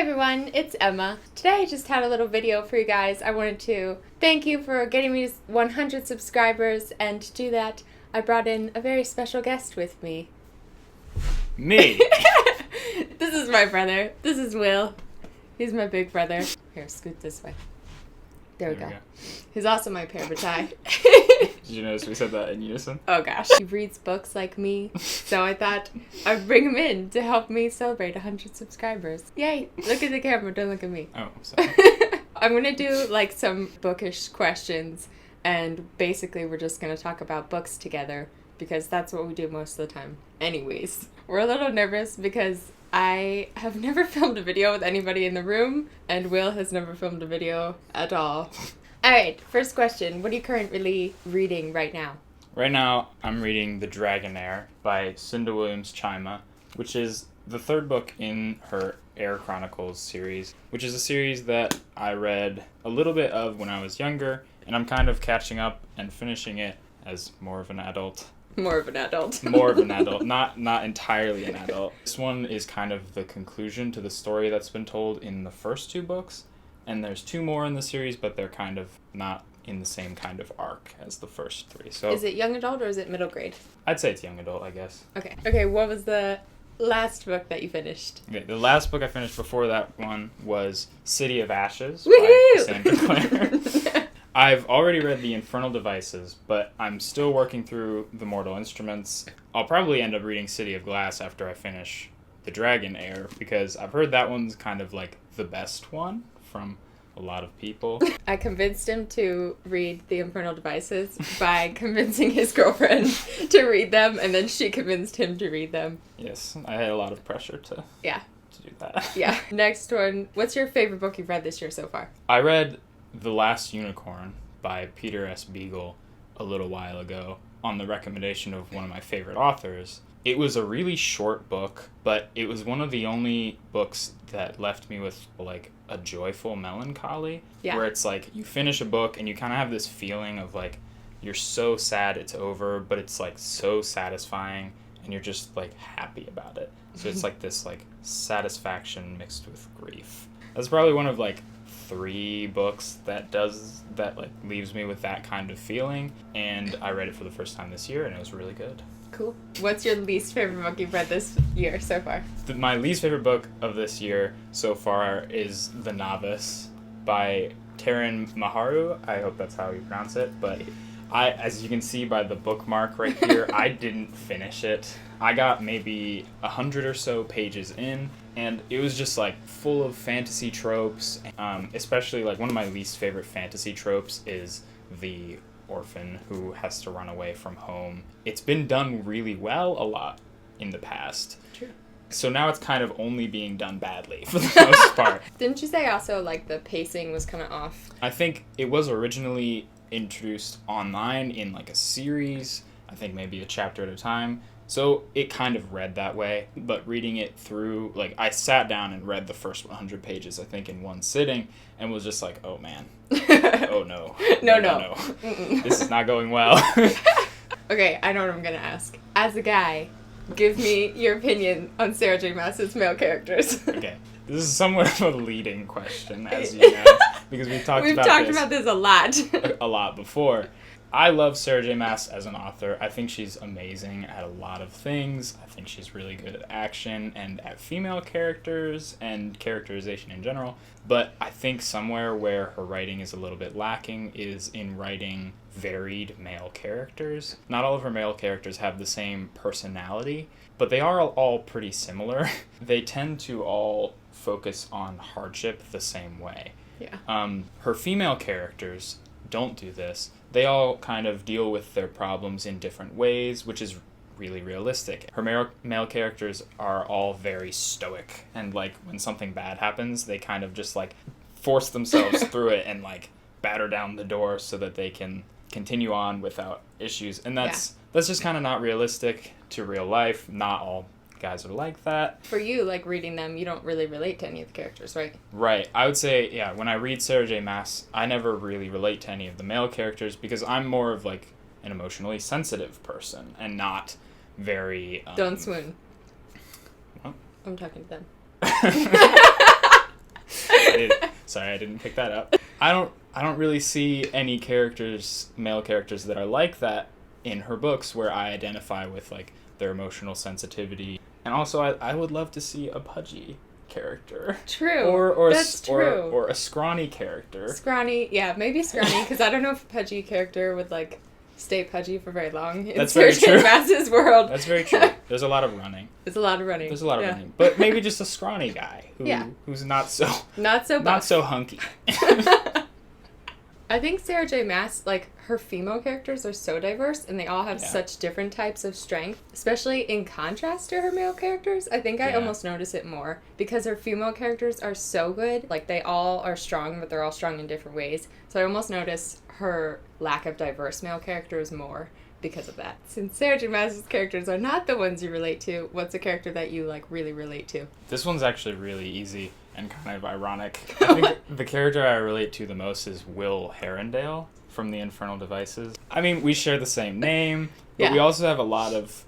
everyone, it's Emma. Today I just had a little video for you guys. I wanted to thank you for getting me to 100 subscribers, and to do that, I brought in a very special guest with me. Me! This is my brother. This is Will. He's my big brother. Here, scoot this way. There we go. He's also my pair of tie. Did you notice we said that in unison? Oh gosh. He reads books like me, so I thought I'd bring him in to help me celebrate 100 subscribers. Yay! Look at the camera, don't look at me. Oh, sorry. I'm gonna do like some bookish questions, and basically we're just gonna talk about books together, because that's what we do most of the time. Anyways, we're a little nervous because I have never filmed a video with anybody in the room, and Will has never filmed a video at all. Alright, first question. What are you currently reading right now? Right now, I'm reading The Dragonair by Cinda Williams-Chima, which is the third book in her Air Chronicles series, which is a series that I read a little bit of when I was younger, and I'm kind of catching up and finishing it as more of an adult. More of an adult. More of an adult, not entirely an adult. This one is kind of the conclusion to the story that's been told in the first two books, and there's two more in the series, but they're kind of not in the same kind of arc as the first three. So is it young adult or is it middle grade? I'd say it's young adult, I guess. Okay, what was the last book that you finished? Okay, the last book I finished before that one was City of Ashes Woohoo! by Sandra Clare. I've already read The Infernal Devices, but I'm still working through The Mortal Instruments. I'll probably end up reading City of Glass after I finish The Dragonair, because I've heard that one's kind of like the best one from a lot of people. I convinced him to read The Infernal Devices by convincing his girlfriend to read them, and then she convinced him to read them. Yes, I had a lot of pressure to do that. Yeah. Next one. What's your favorite book you've read this year so far? I read The Last Unicorn by Peter S. Beagle a little while ago on the recommendation of one of my favorite authors. It was a really short book, but it was one of the only books that left me with like a joyful melancholy. Yeah. Where it's like you finish a book and you kind of have this feeling of like you're so sad it's over, but it's like so satisfying and you're just like happy about it. So it's like this like satisfaction mixed with grief. That's probably one of like 3 books that like leaves me with that kind of feeling, and I read it for the first time this year and it was really good. Cool. What's your least favorite book you've read this year so far? My least favorite book of this year so far is The Novice by Taryn Maharu. I hope that's how you pronounce it, but as you can see by the bookmark right here, I didn't finish it. I got maybe 100 or so pages in, and it was just like full of fantasy tropes. Especially like one of my least favorite fantasy tropes is the orphan who has to run away from home. It's been done really well a lot in the past. True. So now it's kind of only being done badly for the most part. Didn't you say also like the pacing was kind of off? I think it was originally introduced online in like a series, I think maybe a chapter at a time. So it kind of read that way, but reading it through, like I sat down and read the first 100 pages, I think, in one sitting, and was just like, oh man, oh no. No. This is not going well. Okay, I know what I'm gonna ask. As a guy, give me your opinion on Sarah J. Maas's male characters. Okay, this is somewhat of a leading question, as you know, because we've talked about this a lot. a lot before. I love Sara J. Maas as an author. I think she's amazing at a lot of things. I think she's really good at action and at female characters and characterization in general. But I think somewhere where her writing is a little bit lacking is in writing varied male characters. Not all of her male characters have the same personality, but they are all pretty similar. They tend to all focus on hardship the same way. Yeah. Her female characters don't do this. They all kind of deal with their problems in different ways, which is really realistic. Her male characters are all very stoic, and like when something bad happens, they kind of just like force themselves through it and like batter down the door so that they can continue on without issues. And that's just kind of not realistic to real life. Not all guys are like that. For you, like reading them, you don't really relate to any of the characters, right? Right. I would say, yeah, when I read Sara J. Maas, I never really relate to any of the male characters because I'm more of like an emotionally sensitive person and not very... Don't swoon. What? I'm talking to them. Sorry, I didn't pick that up. I don't really see any male characters that are like that in her books where I identify with like their emotional sensitivity. And also I would love to see a pudgy character. True. That's true. Or a scrawny character. Scrawny, yeah, maybe scrawny, because I don't know if a pudgy character would like stay pudgy for very long in That's very true. Mascis' world. That's very true. There's a lot of running. There's a lot of running. But maybe just a scrawny guy who's not so hunky. I think Sarah J. Maas, like, her female characters are so diverse, and they all have such different types of strength, especially in contrast to her male characters. I think I almost notice it more, because her female characters are so good. Like, they all are strong, but they're all strong in different ways. So I almost notice her lack of diverse male characters more because of that. Since Sarah J. Maas' characters are not the ones you relate to, what's a character that you, like, really relate to? This one's actually really easy and kind of ironic. I think the character I relate to the most is Will Herondale from The Infernal Devices. I mean, we share the same name, but we also have a lot of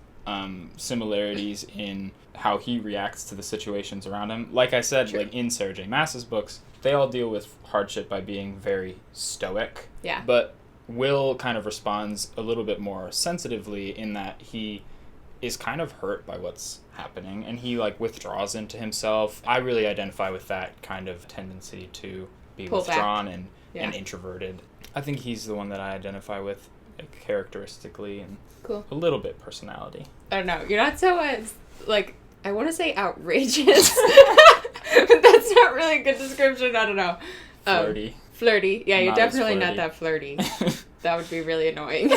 similarities in how he reacts to the situations around him. Like I said, like in Sarah J. Maas's books, they all deal with hardship by being very stoic. Yeah. But Will kind of responds a little bit more sensitively in that he is kind of hurt by what's happening and he like withdraws into himself. I really identify with that kind of tendency to be withdrawn and introverted. I think he's the one that I identify with, like, characteristically and a little bit personality. I don't know. You're not so like, I want to say outrageous, but that's not really a good description. I don't know. Flirty. Yeah, you're definitely not that flirty. That would be really annoying.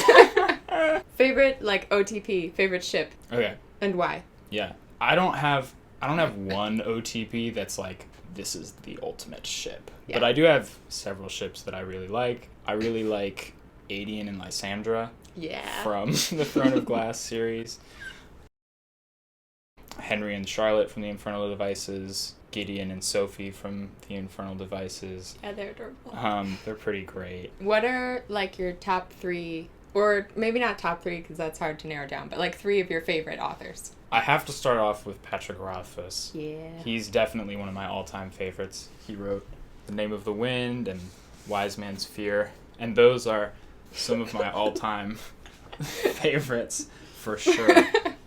Favorite, like, OTP, favorite ship. Okay. And why? Yeah. I don't have one OTP that's like, this is the ultimate ship. Yeah. But I do have several ships that I really like. I really like Adian and Lysandra. Yeah. From the Throne of Glass series. Henry and Charlotte from the Infernal Devices. Gideon and Sophie from the Infernal Devices. Yeah, they're adorable. They're pretty great. What are, like, your top 3, or maybe not top 3 because that's hard to narrow down, but, like, 3 of your favorite authors? I have to start off with Patrick Rothfuss. Yeah. He's definitely one of my all-time favorites. He wrote The Name of the Wind and Wise Man's Fear, and those are some of my all-time favorites for sure.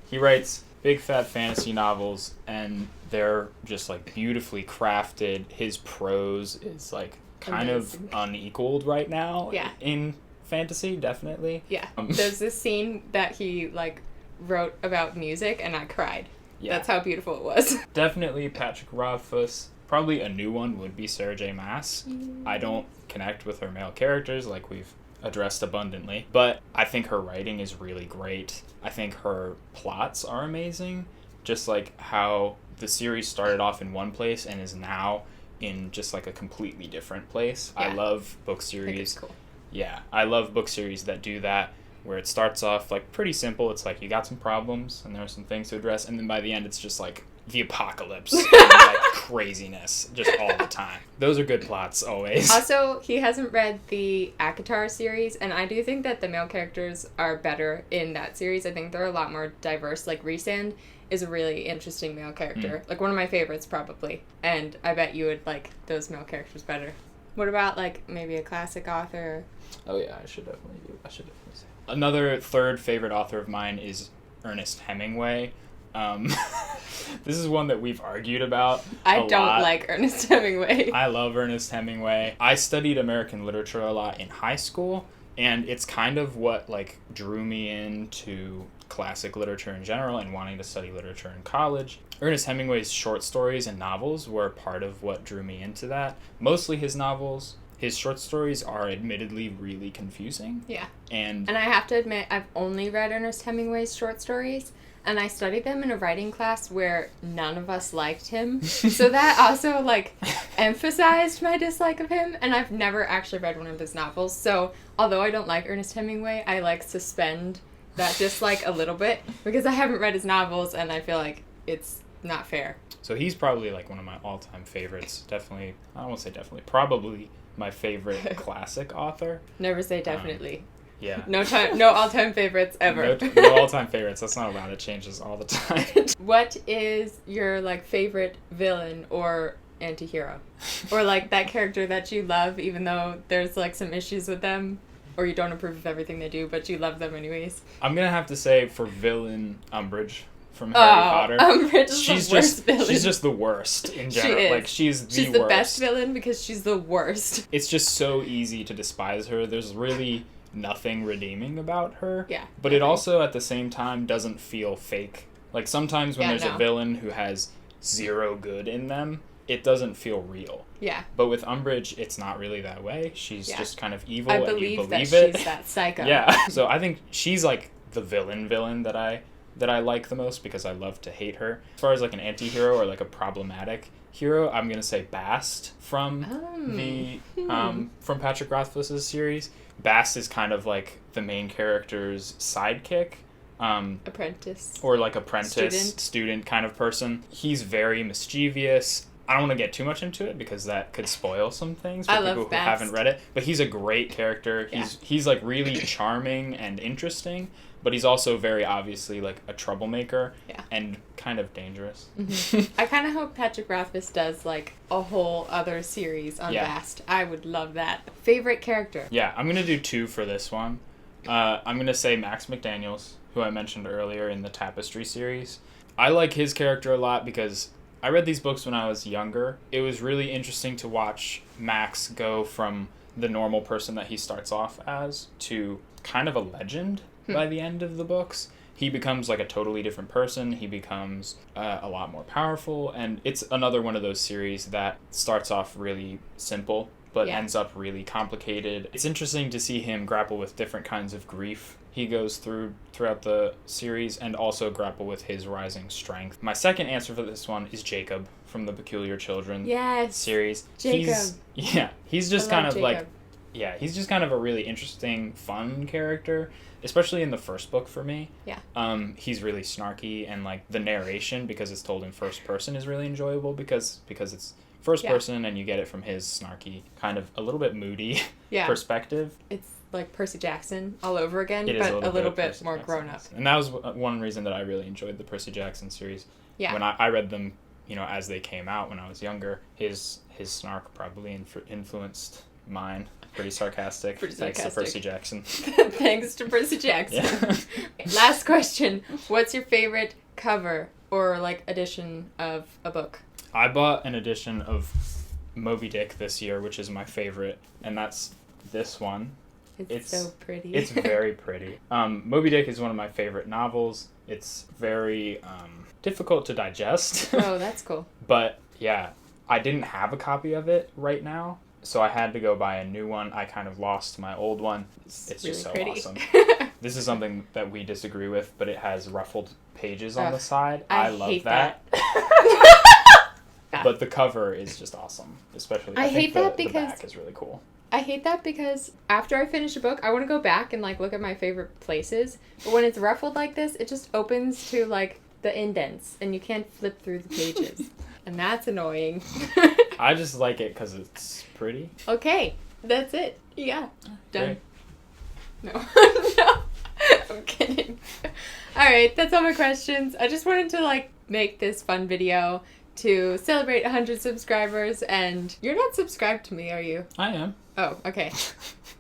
He writes big fat fantasy novels, and they're just like beautifully crafted. His prose is like kind of unequaled right now in fantasy, definitely. Yeah. There's this scene that he like wrote about music and I cried. Yeah. That's how beautiful it was. Definitely Patrick Rothfuss. Probably a new one would be Sarah J. Maas. I don't connect with her male characters like we've addressed abundantly, but I think her writing is really great. I think her plots are amazing, just like how the series started off in one place and is now in just like a completely different place. Yeah. I love book series. I think it's cool. Yeah, I love book series that do that, where it starts off like pretty simple. It's like you got some problems and there are some things to address, and then by the end it's just like the apocalypse and like craziness just all the time. Those are good plots always. Also, he hasn't read the ACOTAR series, and I do think that the male characters are better in that series. I think they're a lot more diverse. Like Rhysand is a really interesting male character. Like one of my favorites probably. And I bet you would like those male characters better. What about like maybe a classic author? Oh yeah, I should definitely say. Another third favorite author of mine is Ernest Hemingway. This is one that we've argued about I don't like Ernest Hemingway. I love Ernest Hemingway. I studied American literature a lot in high school, and it's kind of what like drew me into classic literature in general and wanting to study literature in college. Ernest Hemingway's short stories and novels were part of what drew me into that. Mostly his novels. His short stories are admittedly really confusing. Yeah. And I have to admit, I've only read Ernest Hemingway's short stories, and I studied them in a writing class where none of us liked him. So that also, like, emphasized my dislike of him, and I've never actually read one of his novels. So although I don't like Ernest Hemingway, I, like, suspend that dislike a little bit because I haven't read his novels, and I feel like it's not fair. So he's probably, like, one of my all-time favorites. Definitely, I won't say definitely, probably my favorite classic author. Never say definitely. Yeah. No all-time favorites ever. No all-time favorites. That's not allowed. It changes all the time. What is your like favorite villain or anti-hero. Or, like, that character that you love, even though there's, like, some issues with them, or you don't approve of everything they do, but you love them anyways. I'm gonna have to say, for villain, Umbridge from Harry Potter. Umbridge is the worst villain. She's just the worst in general. She is. Like, she's the worst. Best villain because she's the worst. It's just so easy to despise her. There's really nothing redeeming about her. Yeah. But it also, at the same time, doesn't feel fake. Like, sometimes when there's a villain who has zero good in them, it doesn't feel real. Yeah. But with Umbridge, it's not really that way. She's just kind of evil, and you believe it. She's that psycho. Yeah. So I think she's, like, the villain that I like the most, because I love to hate her. As far as, like, an anti-hero or, like, a problematic hero, I'm gonna say Bast from from Patrick Rothfuss's series. Bast is kind of like the main character's sidekick. Apprentice. Or like apprentice, student kind of person. He's very mischievous. I don't want to get too much into it because that could spoil some things for people who haven't read it. But he's a great character. He's like really charming and interesting, but he's also very obviously like a troublemaker and kind of dangerous. Mm-hmm. I kind of hope Patrick Rothfuss does like a whole other series on Bast. I would love that. Favorite character? Yeah, I'm going to do 2 for this one. I'm going to say Max McDaniels, who I mentioned earlier in the Tapestry series. I like his character a lot because I read these books when I was younger. It was really interesting to watch Max go from the normal person that he starts off as to kind of a legend by the end of the books. He becomes like a totally different person. He becomes a lot more powerful. And it's another one of those series that starts off really simple but ends up really complicated. It's interesting to see him grapple with different kinds of grief he goes throughout the series, and also grapple with his rising strength. My second answer for this one is Jacob from the Peculiar Children series. Jacob. He's just kind of like, he's just kind of a really interesting, fun character, especially in the first book for me. Yeah. He's really snarky, and like the narration, because it's told in first person, is really enjoyable because it's first person and you get it from his snarky, kind of a little bit moody perspective. It's like Percy Jackson all over again, but a little bit more grown up. And that was one reason that I really enjoyed the Percy Jackson series. Yeah. When I read them, as they came out when I was younger, his snark probably influenced mine. Pretty sarcastic. Thanks to Percy Jackson. Thanks to Percy Jackson. Yeah. Last question. What's your favorite cover or like edition of a book? I bought an edition of Moby Dick this year, which is my favorite, and that's this one. It's so pretty. It's very pretty. Moby Dick is one of my favorite novels. It's very difficult to digest. Oh, that's cool. But yeah, I didn't have a copy of it right now, so I had to go buy a new one. I kind of lost my old one. It's really just so pretty. Awesome. This is something that we disagree with, but it has ruffled pages on the side. I love that. But the cover is just awesome, especially I think the back is really cool. I hate that because after I finish a book, I want to go back and like look at my favorite places. But when it's ruffled like this, it just opens to like the indents and you can't flip through the pages. And that's annoying. I just like it because it's pretty. Okay, that's it. Yeah, done. Great. No, no, I'm kidding. All right, that's all my questions. I just wanted to like make this fun video to celebrate 100 subscribers, and you're not subscribed to me, are you? I am. Oh, okay.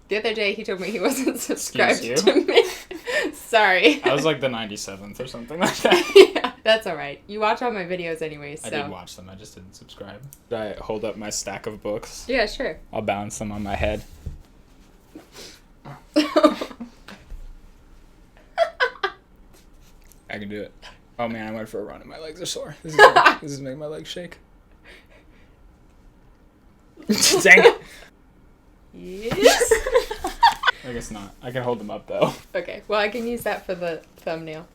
The other day he told me he wasn't subscribed to me. Sorry. I was like the 97th or something like that. Yeah, that's all right. You watch all my videos anyways, so. I did watch them, I just didn't subscribe. Did I hold up my stack of books? Yeah, sure. I'll balance them on my head. I can do it. Oh man, I went for a run and my legs are sore. This is making my legs shake. Dang it. Yes. I guess not. I can hold them up though. Okay, well I can use that for the thumbnail.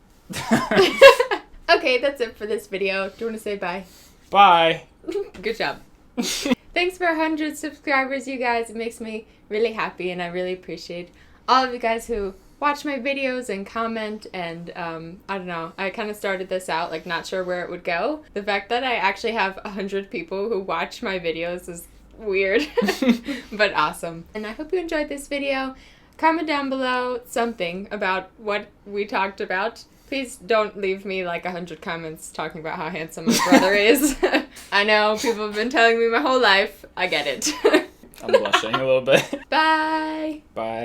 Okay, that's it for this video. Do you want to say bye? Bye. Good job. Thanks for 100 subscribers, you guys. It makes me really happy, and I really appreciate all of you guys who watch my videos and comment, and I don't know, I kind of started this out like not sure where it would go. The fact that I actually have 100 people who watch my videos is weird, but awesome. And I hope you enjoyed this video. Comment down below something about what we talked about. Please don't leave me like 100 comments talking about how handsome my brother is. I know, people have been telling me my whole life. I get it. I'm blushing a little bit. Bye. Bye.